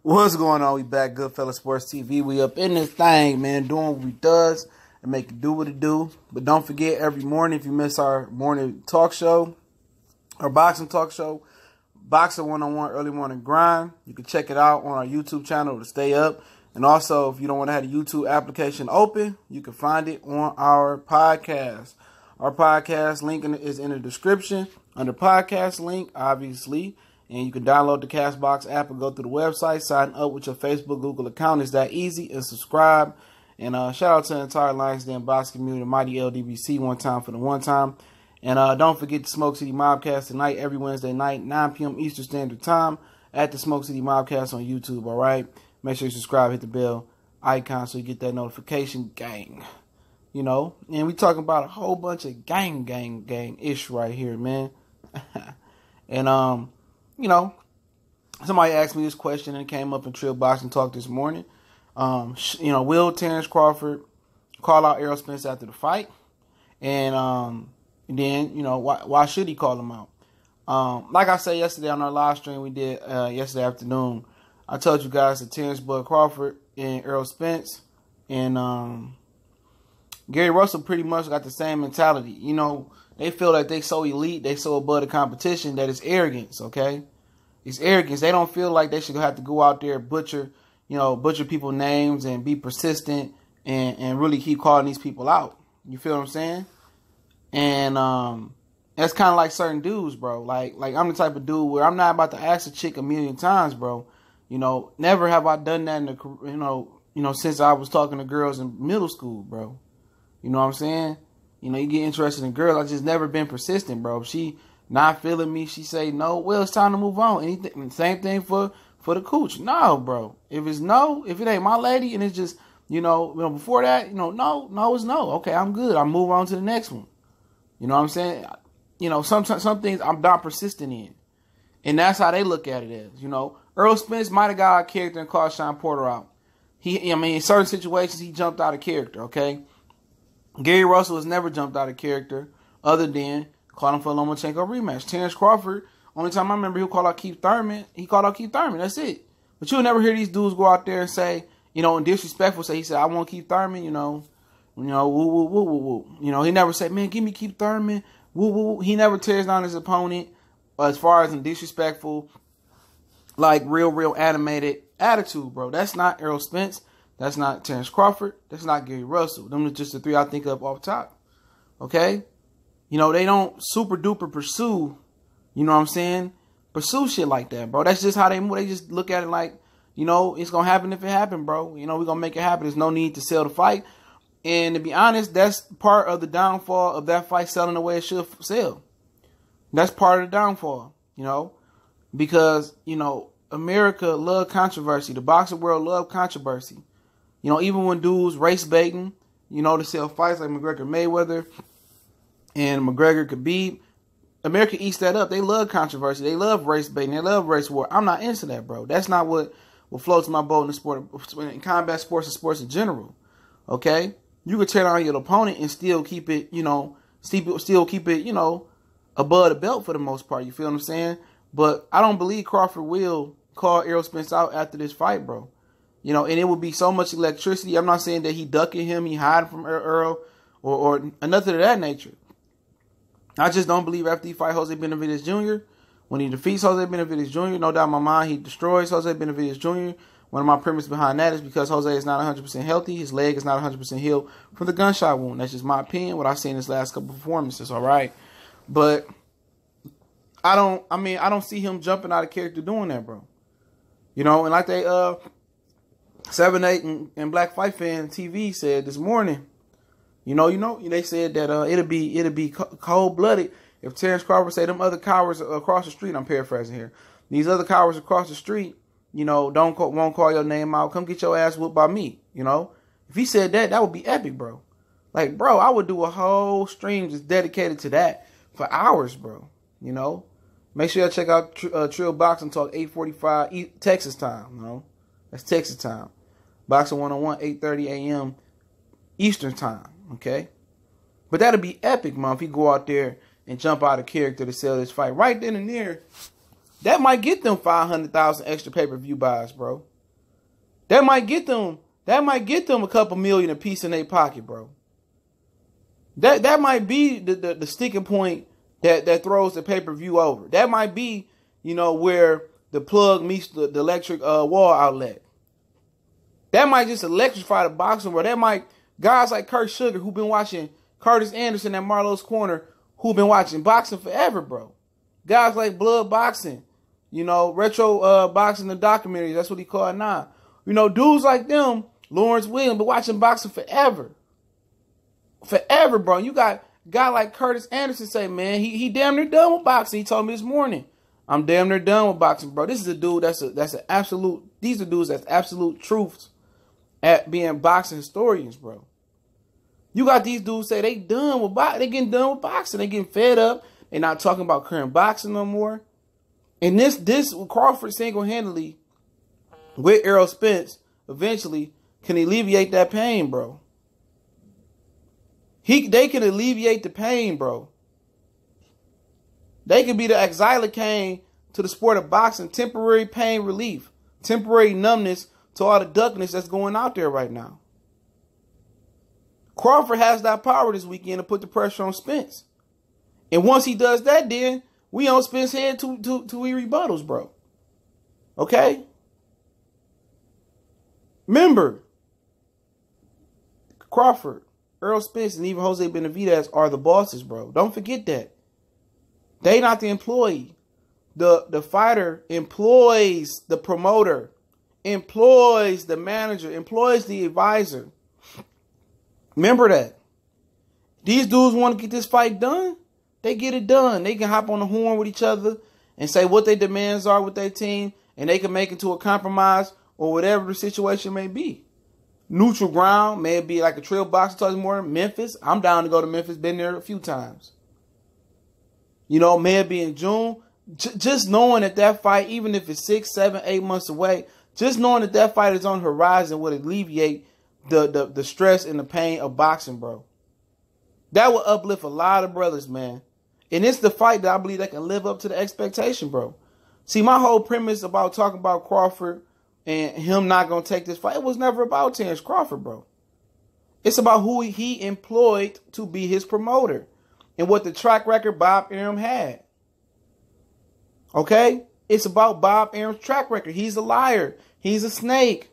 What's going on? We back, Goodfella Sports TV. We up in this thing, man, doing what we does and make it do what it do. But don't forget, every morning, if you miss our morning talk show, our boxing talk show, Boxing 101 Early Morning Grind, you can check it out on our YouTube channel to stay up. And also, if you don't want to have the YouTube application open, you can find it on our podcast. Our podcast link is in the description under podcast link, obviously. And you can download the CastBox app and go through the website, sign up with your Facebook, Google account. It's that easy. And subscribe. And shout out to the entire Lions Den box community, Mighty LDBC, one time for the one time. And don't forget the Smoke City Mobcast tonight, every Wednesday night, 9 p.m. Eastern Standard Time at the Smoke City Mobcast on YouTube, all right? Make sure you subscribe, hit the bell icon so you get that notification, gang. You know, and we talking about a whole bunch of gang-ish right here, man. And, you know, somebody asked me this question and it came up in Trill Boxing Talk this morning. You know, will Terence Crawford call out Errol Spence after the fight? And then, you know, why should he call him out? Like I said yesterday on our live stream we did yesterday afternoon, I told you guys that Terence Crawford and Errol Spence and Gary Russell pretty much got the same mentality. You know, they feel like they so elite, they so above the competition that it's arrogance, okay? It's arrogance. They don't feel like they should have to go out there and butcher people's names and be persistent and really keep calling these people out. You feel what I'm saying? And that's kind of like certain dudes, bro. Like I'm the type of dude where I'm not about to ask a chick a million times, bro. You know, never have I done that in the, you know, since I was talking to girls in middle school, bro. You know what I'm saying? You know, you get interested in girls. I just never been persistent, bro. If she not feeling me, she say no. Well, it's time to move on. Anything, same thing for the cooch. No, bro. If it's no, if it ain't my lady, and it's just, you know, before that, no is no. Okay, I'm good. I move on to the next one. You know what I'm saying? You know, some things I'm not persistent in, and that's how they look at it as. You know, Errol Spence might have got a character and called Sean Porter out. In certain situations, he jumped out of character. Okay. Gary Russell has never jumped out of character other than calling for a Lomachenko rematch. Terence Crawford, only time I remember he'll call out Keith Thurman, he called out Keith Thurman. That's it. But you'll never hear these dudes go out there and say, you know, and disrespectful, say, he said, I want Keith Thurman, you know, woo, woo, woo, woo, woo. You know, he never said, man, give me Keith Thurman, woo, woo, woo. He never tears down his opponent as far as in disrespectful, like real animated attitude, bro. That's not Errol Spence. That's not Terence Crawford. That's not Gary Russell. Them are just the three I think of off top. Okay? You know, they don't super duper pursue, you know what I'm saying? Pursue shit like that, bro. That's just how they move. They just look at it like, you know, it's going to happen if it happen, bro. You know, we're going to make it happen. There's no need to sell the fight. And to be honest, that's part of the downfall of that fight selling the way it should sell. That's part of the downfall, you know, because, you know, America love controversy. The boxing world love controversy. You know, even when dudes race baiting, you know, to sell fights like McGregor Mayweather and McGregor Khabib, America eats that up. They love controversy. They love race baiting. They love race war. I'm not into that, bro. That's not what floats my boat in the sport, in combat sports and sports in general. Okay? You could tear down your opponent and still keep it, you know, still keep it, you know, above the belt for the most part. You feel what I'm saying? But I don't believe Crawford will call Errol Spence out after this fight, bro. You know, and it would be so much electricity. I'm not saying that he ducking him, he hiding from Earl, or nothing of that nature. I just don't believe after he fight Jose Benavidez Jr., when he defeats Jose Benavidez Jr., no doubt in my mind, he destroys Jose Benavidez Jr. One of my premises behind that is because Jose is not 100% healthy. His leg is not 100% healed from the gunshot wound. That's just my opinion, what I've seen in his last couple performances, all right? But I don't see him jumping out of character doing that, bro. You know, and like they 7-8 and Black Fight Fan TV said this morning, you know, they said that it'll be cold-blooded if Terence Crawford say them other cowards across the street. I'm paraphrasing here. These other cowards across the street, you know, won't call your name out. Come get your ass whooped by me. You know, if he said that, that would be epic, bro. Like, bro, I would do a whole stream just dedicated to that for hours, bro. You know, make sure you check out Trill Boxing Talk 8:45 Texas time. You know, that's Texas time. Boxing 101, 8:30 a.m. Eastern time, okay? But that'd be epic, man, if he go out there and jump out of character to sell this fight. Right then and there, that might get them 500,000 extra pay-per-view buys, bro. That might get them a couple million apiece in their pocket, bro. That might be the sticking point that throws the pay-per-view over. That might be, where the plug meets the electric wall outlet. That might just electrify the boxing world. That might, guys like Kurt Sugar, who've been watching Curtis Anderson at Marlowe's Corner, who've been watching boxing forever, bro. Guys like Blood Boxing, Retro Boxing, the documentary, that's what he called now. Dudes like them, Lawrence Williams, been watching boxing forever. Forever, bro. You got a guy like Curtis Anderson say, man, he damn near done with boxing. He told me this morning, I'm damn near done with boxing, bro. This is a dude these are dudes that's absolute truths at being boxing historians, bro. You got these dudes say they done with boxing. They getting done with boxing. They getting fed up. They not talking about current boxing no more. And this Crawford single-handedly with Errol Spence eventually can alleviate that pain, bro. They can alleviate the pain, bro. They can be the xylocaine to the sport of boxing, temporary pain relief, temporary numbness to all the duckness that's going out there right now. Crawford has that power this weekend to put the pressure on Spence. And once he does that, then we on Spence's head to rebuttals, bro. Okay? Remember, Crawford, Errol Spence, and even Jose Benavidez are the bosses, bro. Don't forget that. They not the employee. The fighter employs the promoter, employs the manager, employs the advisor. Remember that. These dudes want to get this fight done. They get it done. They can hop on the horn with each other and say what their demands are with their team, and they can make it to a compromise or whatever the situation may be. Neutral ground, may it be like a trail boxing talking more. Memphis, I'm down to go to Memphis. Been there a few times. May it be in June. Just knowing that fight, even if it's 6, 7, 8 months away, just knowing that fight is on the horizon would alleviate the stress and the pain of boxing, bro. That will uplift a lot of brothers, man. And it's the fight that I believe that can live up to the expectation, bro. See, my whole premise about talking about Crawford and him not going to take this fight, it was never about Terence Crawford, bro. It's about who he employed to be his promoter and what the track record Bob Arum had. Okay? It's about Bob Arum's track record. He's a liar. He's a snake.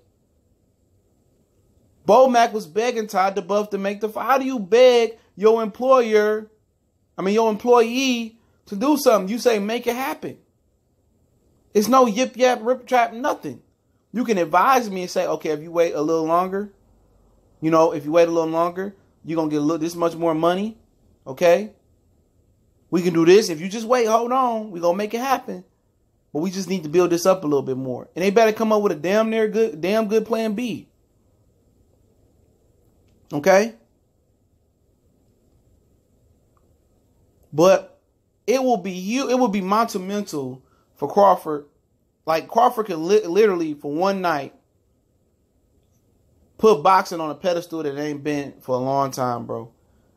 Bomac was begging Todd DeBuff to make the fight. How do you beg your employee to do something? You say, make it happen. It's no yip yap, rip trap, nothing. You can advise me and say, okay, if you wait a little longer, you're going to get this much more money. Okay? We can do this. If you just wait, hold on. We're going to make it happen. But we just need to build this up a little bit more. And they better come up with a damn good plan B. Okay? But it will be monumental for Crawford. Like, Crawford could literally, for one night, put boxing on a pedestal that it ain't been for a long time, bro.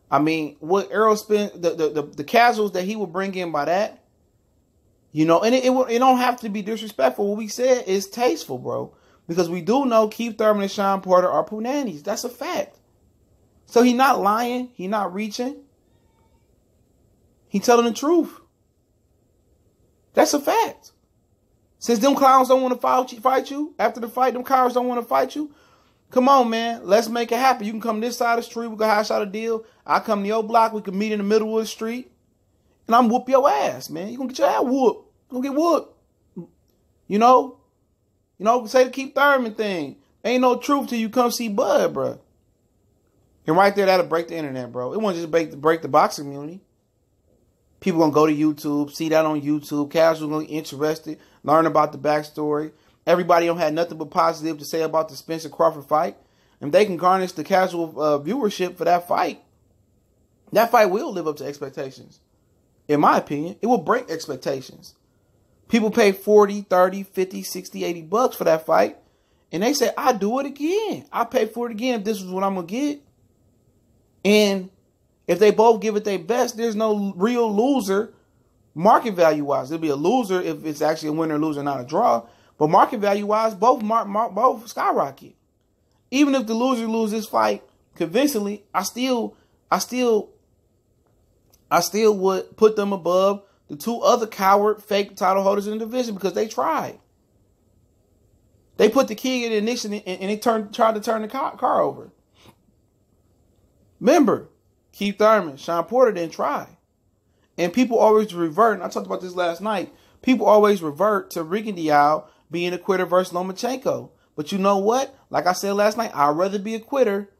I mean, what Errol Spence, the casuals that he would bring in by that, and it don't have to be disrespectful. What we said is tasteful, bro. Because we do know Keith Thurman and Sean Porter are punani's. That's a fact. So he not lying. He not reaching. He telling the truth. That's a fact. Since them clowns don't want to fight you after the fight, them cowards don't want to fight you. Come on, man. Let's make it happen. You can come this side of the street. We can hash out a deal. I come to your block. We can meet in the middle of the street. And I'm whoop your ass, man. You going to get your ass whooped. You going to get whooped. Say the Keith Thurman thing. Ain't no truth till you come see Bud, bro. And right there, that'll break the internet, bro. It won't just break the boxing community. People going to go to YouTube, see that on YouTube. Casuals going to get interested, learn about the backstory. Everybody don't have nothing but positive to say about the Spence Crawford fight. And they can garnish the casual viewership for that fight. That fight will live up to expectations. In my opinion, it will break expectations. People pay 40, 30, 50, 60, 80 bucks for that fight. And they say, I'll do it again. I'll pay for it again if this is what I'm going to get. And if they both give it their best, there's no real loser market value-wise. There'll be a loser if it's actually a winner, loser, not a draw. But market value wise, both both skyrocket. Even if the loser loses this fight convincingly, I still would put them above the two other coward fake title holders in the division because they tried. They put the key in the ignition and they tried to turn the car over. Remember, Keith Thurman, Sean Porter didn't try. And people always revert, and I talked about this last night, people always revert to Ricky Diao being a quitter versus Lomachenko. But you know what? Like I said last night, I'd rather be a quitter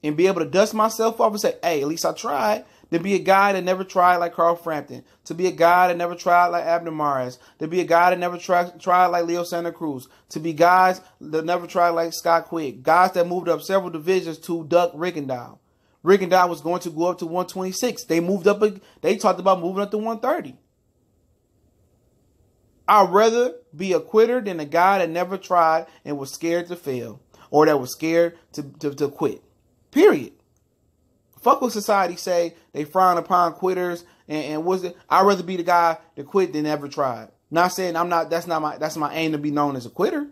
and be able to dust myself off and say, hey, at least I tried, than be a guy that never tried like Carl Frampton, to be a guy that never tried like Abner Mares, to be a guy that never tried like Leo Santa Cruz, to be guys that never tried like Scott Quigg, guys that moved up several divisions to duck Rigondeaux. Rigondeaux was going to go up to 126. They moved up. They talked about moving up to 130. I'd rather be a quitter than a guy that never tried and was scared to fail, or that was scared to quit. Period. Fuck what society say. They frown upon quitters and what's it? I'd rather be the guy that quit than ever tried. Not saying I'm not. That's my aim to be known as a quitter.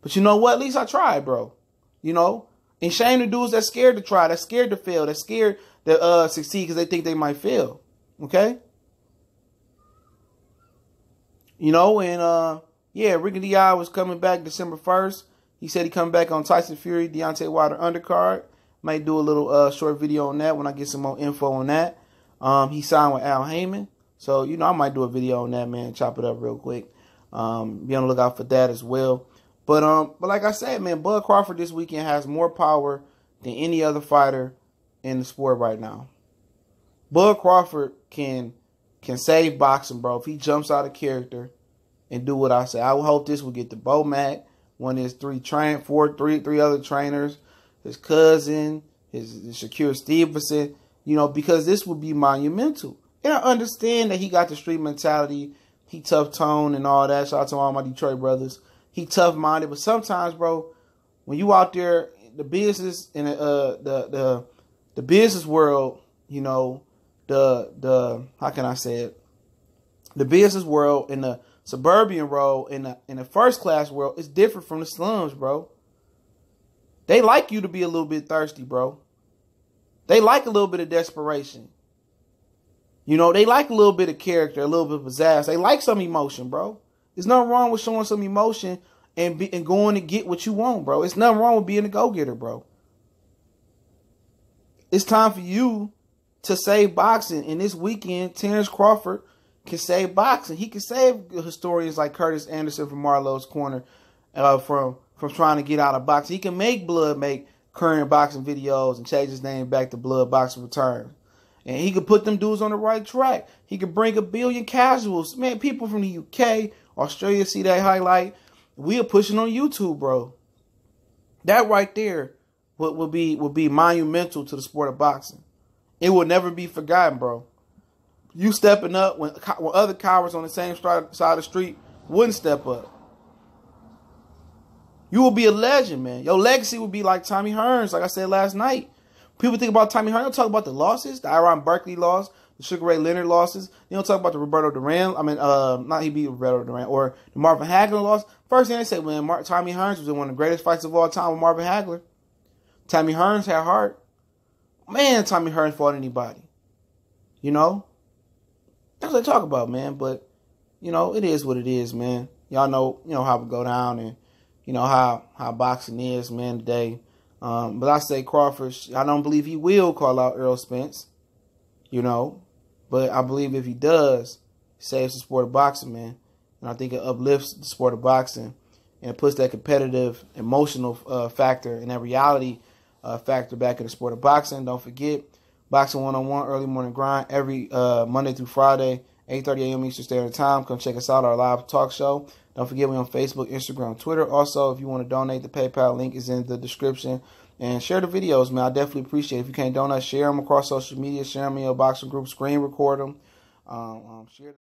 But you know what? At least I tried, bro. You know. And shame the dudes that's scared to try, that's scared to fail, that's scared to succeed because they think they might fail. Okay? You know, and yeah, Ricky Diao was coming back December 1st. He said he coming back on Tyson Fury, Deontay Wilder undercard. Might do a little short video on that when I get some more info on that. He signed with Al Heyman. So, you know, I might do a video on that, man. Chop it up real quick. Be on the lookout for that as well. But like I said, man, Bud Crawford this weekend has more power than any other fighter in the sport right now. Bud Crawford can save boxing, bro, if he jumps out of character and do what I say. I would hope this will get to Bo Mack, one of his three other trainers, his cousin, his Shakur Stevenson, you know, because this would be monumental. And I understand that he got the street mentality, he tough tone and all that. Shout out to all my Detroit brothers. He tough-minded, but sometimes, bro, when you out there, the business in the business world, you know, the how can I say it? The business world and the suburban world and the first class world is different from the slums, bro. They like you to be a little bit thirsty, bro. They like a little bit of desperation. You know, they like a little bit of character, a little bit of pizzazz. They like some emotion, bro. There's nothing wrong with showing some emotion and going to get what you want, bro. It's nothing wrong with being a go-getter, bro. It's time for you to save boxing. And this weekend, Terence Crawford can save boxing. He can save historians like Curtis Anderson from Marlowe's Corner from trying to get out of boxing. He can make Blood make current boxing videos and change his name back to Blood Boxing Returns. And he could put them dudes on the right track. He could bring 1 billion casuals. Man, people from the UK, Australia see that highlight. We are pushing on YouTube, bro. That right there would be monumental to the sport of boxing. It will never be forgotten, bro. You stepping up when other cowards on the same side of the street wouldn't step up. You will be a legend, man. Your legacy would be like Tommy Hearns, like I said last night. People think about Tommy Hearns, don't talk about the losses, the Iron Berkeley loss, the Sugar Ray Leonard losses. They don't talk about the Roberto Duran. I mean, not he beat Roberto Duran, or the Marvin Hagler loss. First thing they say, when Tommy Hearns was in one of the greatest fights of all time with Marvin Hagler. Tommy Hearns had heart. Man, Tommy Hearns fought anybody. You know? That's what they talk about, man. But, you know, it is what it is, man. Y'all know how it go down and, you know, how boxing is, man, today. But I say Crawford, I don't believe he will call out Errol Spence, you know. But I believe if he does, he saves the sport of boxing, man. And I think it uplifts the sport of boxing and it puts that competitive, emotional factor and that reality factor back in the sport of boxing. Don't forget, Boxing 101 Early Morning Grind every Monday through Friday, 8:30 a.m. Eastern Standard Time. Come check us out, our live talk show. Don't forget, we're on Facebook, Instagram, Twitter. Also, if you want to donate, the PayPal link is in the description. And share the videos, man. I definitely appreciate it. If you can't donate, share them across social media. Share them in your boxing group. Screen record them. Share